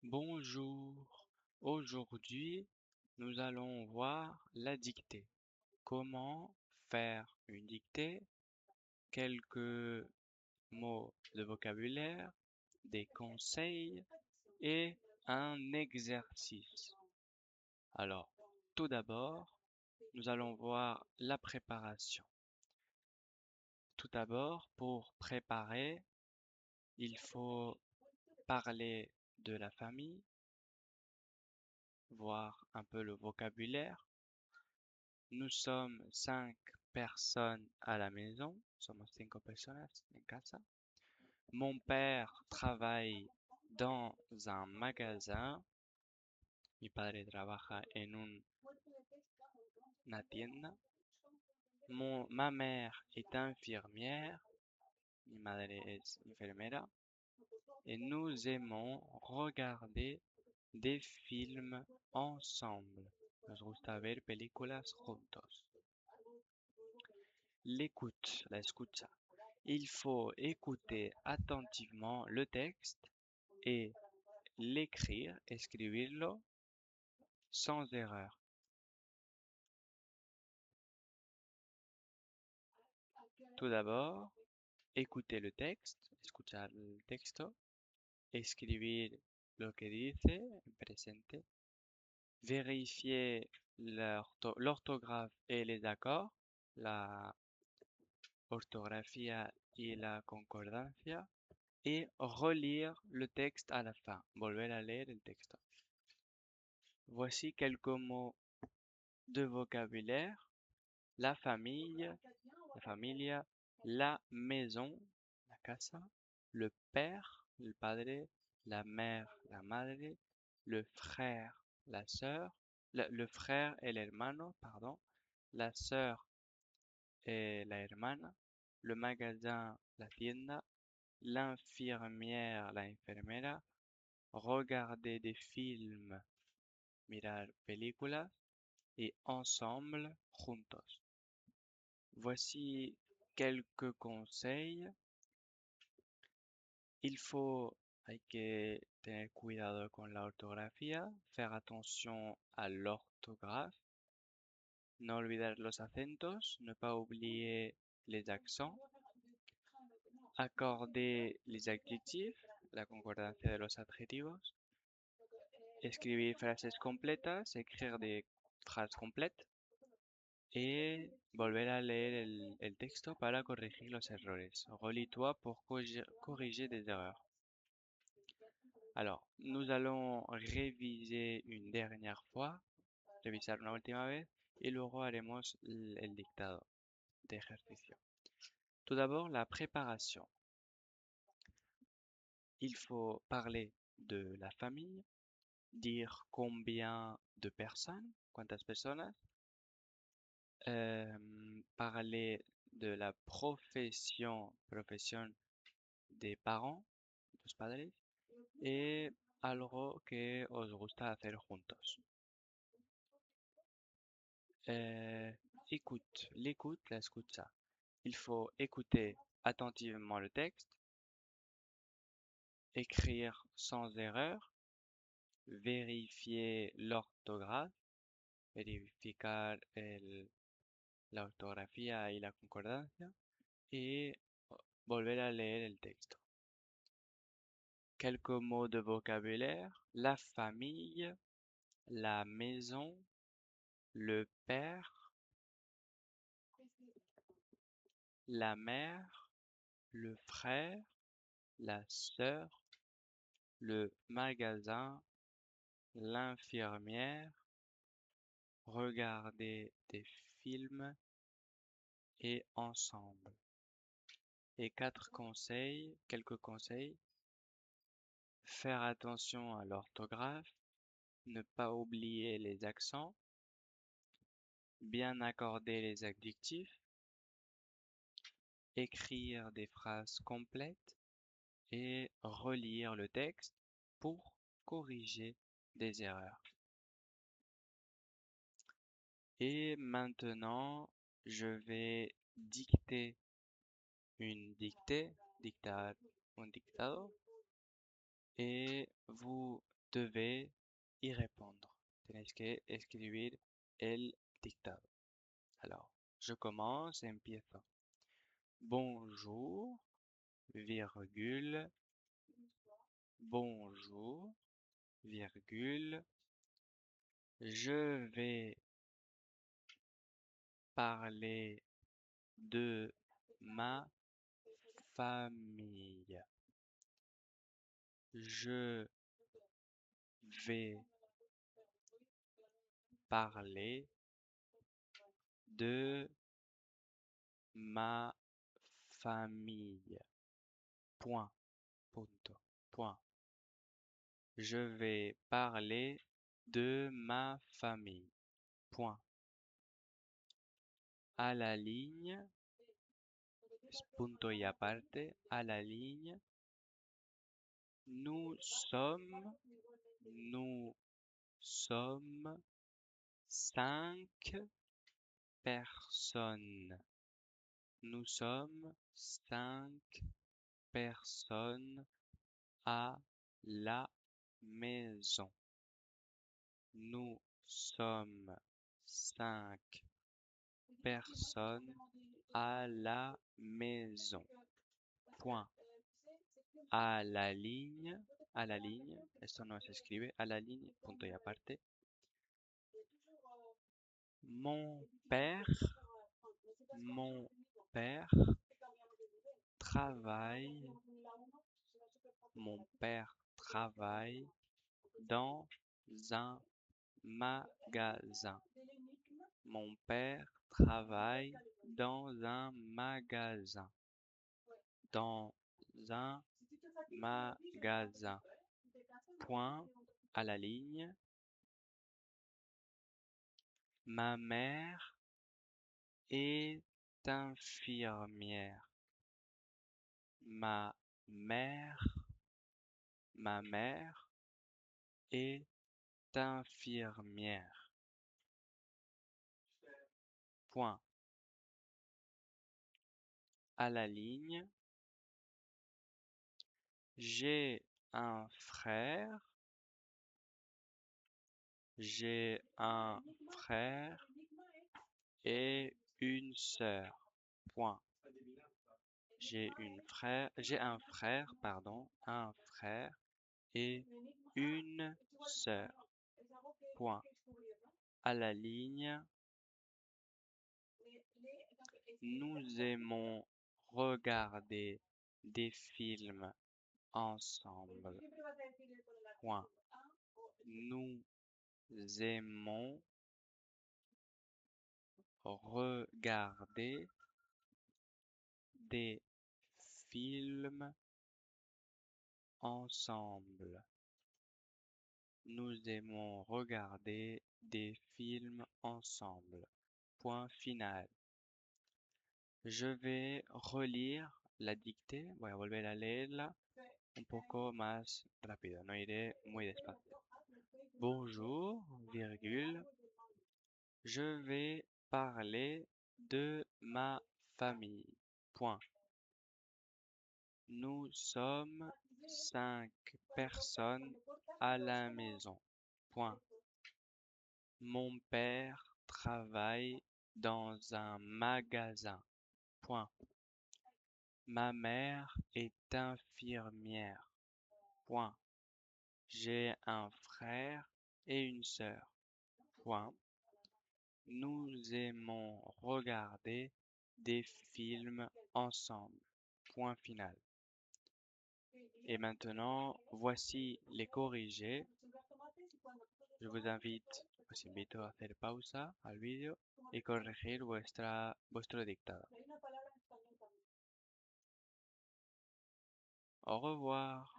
Bonjour. Aujourd'hui, nous allons voir la dictée. Comment faire une dictée, quelques mots de vocabulaire, des conseils et un exercice. Alors, tout d'abord, nous allons voir la préparation. Tout d'abord, pour préparer, il faut parler de la famille, voir un peu le vocabulaire. Nous sommes 5 personnes à la maison. Somos 5 personas en casa. Mon père travaille dans un magasin. Mi padre trabaja en una tienda. Ma mère est infirmière. Mi madre es enfermera. Et nous aimons regarder des films ensemble. Nos gusta ver películas juntos. L'écoute, la escucha. Il faut écouter attentivement le texte et l'écrire, escribirlo sans erreur. Tout d'abord, écouter le texte, escuchar el texto, escribir lo que dice en presente, vérifier l'orthographe et les accords, la ortografía y la concordancia, et relire le texte à la fin, volver a leer el texto. Voici quelques mots de vocabulaire: la famille, la familia, la maison, la casa, le père, el padre, la mère, la madre, le frère, la sœur, le frère et l'hermano, pardon, la sœur et la hermana, le magasin, la tienda, l'infirmière, la enfermera, regarder des films, mirar películas, et ensemble, juntos. Voici quelques conseils. Hay que tener cuidado con la ortografía, faire attention à l'orthographe, no olvidar los acentos, ne pas oublier les accents, accorder les adjectifs, la concordancia de los adjetivos, escribir frases completas, écrire des phrases complètes, et volver a leer el texto para corregir los errores. Relis-toi pour corriger des erreurs. Alors, nous allons réviser une dernière fois, revisar una última vez, y luego haremos el dictado de ejercicio. Tout d'abord, la préparation. Il faut parler de la famille, dire combien de personnes, cuántas personas, parler de la profesión des parents, los padres, y algo que os gusta hacer juntos. L'écoute, la escucha. Il faut écouter attentivement le texte, écrire sans erreur, vérifier l'orthographe, verificar la ortografía y la concordancia, y volver a leer el texto. Quelques mots de vocabulaire: la famille, la maison, le père, la mère, le frère, la sœur, le magasin, l'infirmière, regarder des films et ensemble. Et quelques conseils: faire attention à l'orthographe, ne pas oublier les accents, bien accorder les adjectifs, écrire des phrases complètes et relire le texte pour corriger des erreurs. Et maintenant, je vais dicter une dictée, dictar un dictado, et vous devez y répondre. Tenéis que escribir el dictado. Alors, je commence, empiezo. Bonjour, virgule, bonjour, virgule, je vais parler de ma famille. Je vais parler de ma famille. Point. Punto. Point. Je vais parler de ma famille. Point. À la ligne, punto y aparte, à la ligne, nous sommes 5 personnes. Nous sommes 5 personnes à la maison. Nous sommes 5 personnes à la maison. Point. A la ligne, esto no se escribe, a la ligne, punto y aparte. Mon père travaille, mon père travaille dans un magasin. Mon père travaille dans un magasin. Dans un magasin. Point à la ligne. Ma mère est infirmière. Ma mère est infirmière. Point. À la ligne. J'ai un frère. J'ai un frère et une sœur. Point. J'ai un frère, un frère et une sœur. Point. À la ligne. Nous aimons regarder des films ensemble. Point. Nous aimons regarder des films ensemble. Nous aimons regarder des films ensemble. Point final. Je vais relire la dictée. Voy a volver a leerla un poco más rápido. No iré muy despacio. Bonjour, virgule. Je vais parler de ma famille. Point. Nous sommes 5 personnes à la maison. Point. Mon père travaille dans un magasin. Point. Ma mère est infirmière. Point. J'ai un frère et une sœur. Point. Nous aimons regarder des films ensemble. Point final. Et maintenant, voici les corrigés. Je vous invite, os invito a hacer pausa al vídeo y corregir vuestro dictado. Au revoir.